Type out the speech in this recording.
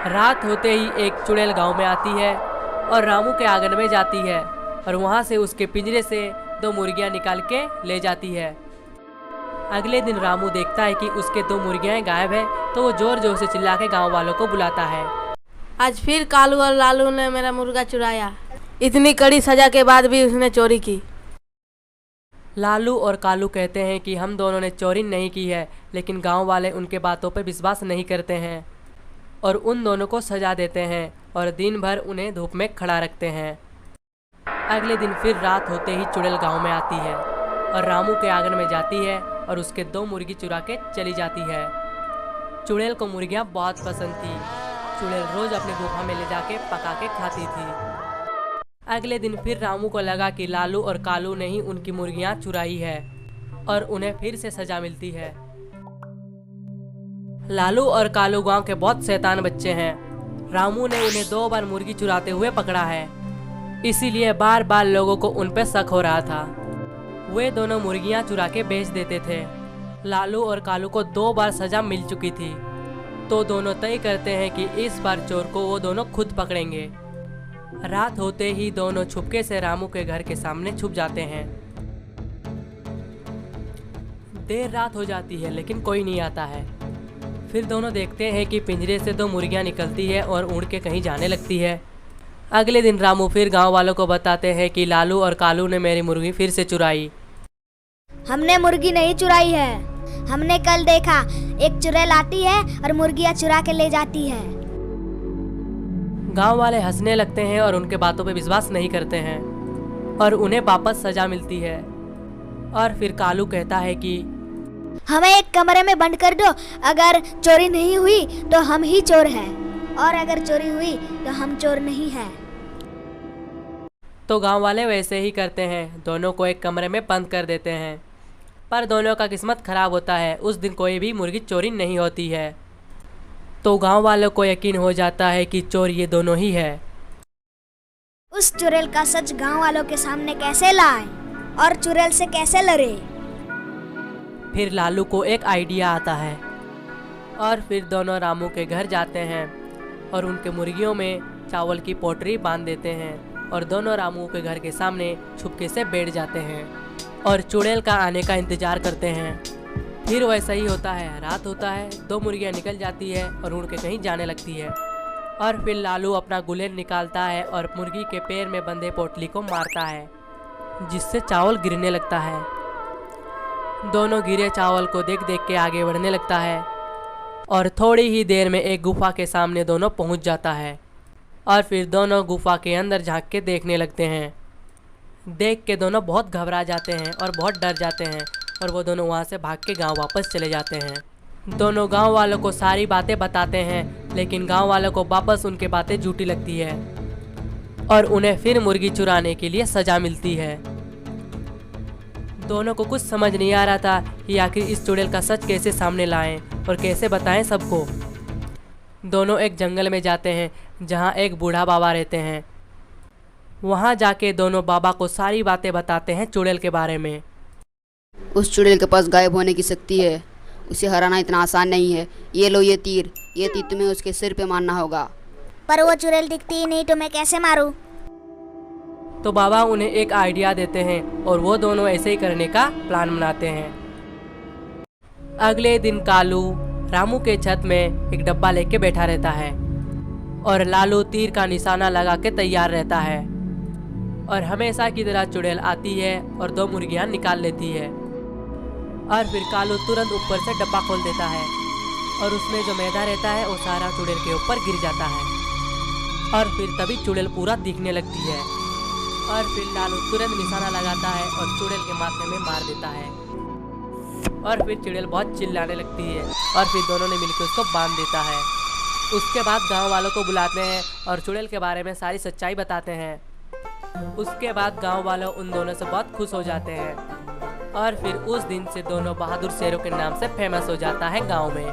रात होते ही एक चुड़ैल गांव में आती है और रामू के आंगन में जाती है और वहां से उसके पिंजरे से दो मुर्गियां निकाल के ले जाती है। अगले दिन रामू देखता है कि उसके दो मुर्गियां गायब है, तो वो जोर जोर से चिल्ला के गाँव वालों को बुलाता है। आज फिर कालू और लालू ने मेरा मुर्गा चुराया। इतनी कड़ी सजा के बाद भी उसने चोरी की। लालू और कालू कहते हैं कि हम दोनों ने चोरी नहीं की है, लेकिन गांव वाले उनके बातों पर विश्वास नहीं करते हैं और उन दोनों को सजा देते हैं और दिन भर उन्हें धूप में खड़ा रखते हैं। अगले दिन फिर रात होते ही चुड़ैल गांव में आती है और रामू के आंगन में जाती है और उसके दो मुर्गी चुरा के चली जाती है। चुड़ैल को मुर्गियां बहुत पसंद थी। चुड़ैल रोज अपनी गुफा में ले जाके पका के खाती थी। अगले दिन फिर रामू को लगा कि लालू और कालू ने ही उनकी मुर्गियां चुराई है और उन्हें फिर से सजा मिलती है। लालू और कालू गांव के बहुत शैतान बच्चे हैं। रामू ने उन्हें 2 बार मुर्गी चुराते हुए पकड़ा है, इसीलिए बार बार लोगों को उन पर शक हो रहा था। वे दोनों मुर्गियां चुरा के बेच देते थे। लालू और कालू को 2 बार सजा मिल चुकी थी, तो दोनों तय करते हैं कि इस बार चोर को वो दोनों खुद पकड़ेंगे। रात होते ही दोनों छुपके से रामू के घर के सामने छुप जाते हैं। देर रात हो जाती है लेकिन कोई नहीं आता है। फिर दोनों देखते हैं कि पिंजरे से 2 मुर्गियां निकलती है और उड़ के कहीं जाने लगती है। अगले दिन रामू फिर गांव वालों को बताते हैं कि लालू और कालू ने मेरी मुर्गी फिर से चुराई। हमने मुर्गी नहीं चुराई है, हमने कल देखा एक चुड़ैल आती है और मुर्गियां चुरा के ले जाती है। गांव वाले हंसने लगते हैं और उनके बातों पे विश्वास नहीं करते हैं और उन्हें वापस सजा मिलती है। और फिर कालू कहता है कि हमें एक कमरे में बंद कर दो, अगर चोरी नहीं हुई तो हम ही चोर हैं और अगर चोरी हुई तो हम चोर नहीं हैं। तो गांव वाले वैसे ही करते हैं, दोनों को एक कमरे में बंद कर देते हैं। पर दोनों का किस्मत खराब होता है, उस दिन कोई भी मुर्गी चोरी नहीं होती है। तो गांव वालों को यकीन हो जाता है कि चोर ये दोनों ही है। उस चुड़ैल का सच गांव वालों के सामने कैसे लाए और चुड़ैल से कैसे लड़े। फिर लालू को एक आइडिया आता है और फिर दोनों रामू के घर जाते हैं और उनके मुर्गियों में चावल की पोटली बांध देते हैं और दोनों रामू के घर के सामने छुपके से बैठ जाते हैं और चुड़ैल का आने का इंतजार करते हैं। फिर वैसा ही होता है, रात होता है, 2 मुर्गियां निकल जाती है और उड़ के कहीं जाने लगती है। और फिर लालू अपना गुलेल निकालता है और मुर्गी के पैर में बंधे पोटली को मारता है, जिससे चावल गिरने लगता है। दोनों गिरे चावल को देख देख के आगे बढ़ने लगता है और थोड़ी ही देर में एक गुफा के सामने दोनों पहुंच जाता है। और फिर दोनों गुफा के अंदर झांक के देखने लगते हैं। देख के दोनों बहुत घबरा जाते हैं और बहुत डर जाते हैं और वो दोनों वहाँ से भाग के गांव वापस चले जाते हैं। दोनों गांव वालों को सारी बातें बताते हैं, लेकिन गांव वालों को वापस उनकी बातें झूठी लगती है और उन्हें फिर मुर्गी चुराने के लिए सजा मिलती है। दोनों को कुछ समझ नहीं आ रहा था कि आखिर इस चुड़ैल का सच कैसे सामने लाएं और कैसे बताएं सबको। दोनों एक जंगल में जाते हैं जहां एक बूढ़ा बाबा रहते हैं। वहां जाके दोनों बाबा को सारी बातें बताते हैं चुड़ैल के बारे में। उस चुड़ैल के पास गायब होने की शक्ति है, उसे हराना इतना आसान नहीं है। ये लो ये तीर तुम्हें उसके सिर पे मारना होगा। पर वो चुड़ैल दिखती ही नहीं तो मैं कैसे मारूं? तो बाबा उन्हें एक आइडिया देते हैं और वो दोनों ऐसे ही करने का प्लान बनाते हैं। अगले दिन कालू रामू के छत में एक डब्बा लेके बैठा रहता है और लालू तीर का निशाना लगा के तैयार रहता है और हमेशा की तरह चुड़ैल आती है और 2 मुर्गियां निकाल लेती है। और फिर कालू तुरंत ऊपर से डब्बा खोल देता है और उसमें जो मैदा रहता है वो सारा चुड़ैल के ऊपर गिर जाता है और फिर तभी चुड़ैल पूरा दिखने लगती है। और फिर लालू तुरंत निशाना लगाता है और चुड़ैल के माथे में मार देता है और फिर चुड़ैल बहुत चिल्लाने लगती है और फिर दोनों ने मिलकर उसको बांध देता है। उसके बाद गांव वालों को बुलाते हैं और चुड़ैल के बारे में सारी सच्चाई बताते हैं। उसके बाद गांव वालों उन दोनों से बहुत खुश हो जाते हैं और फिर उस दिन से दोनों बहादुर शेरों के नाम से फेमस हो जाता है गांव में।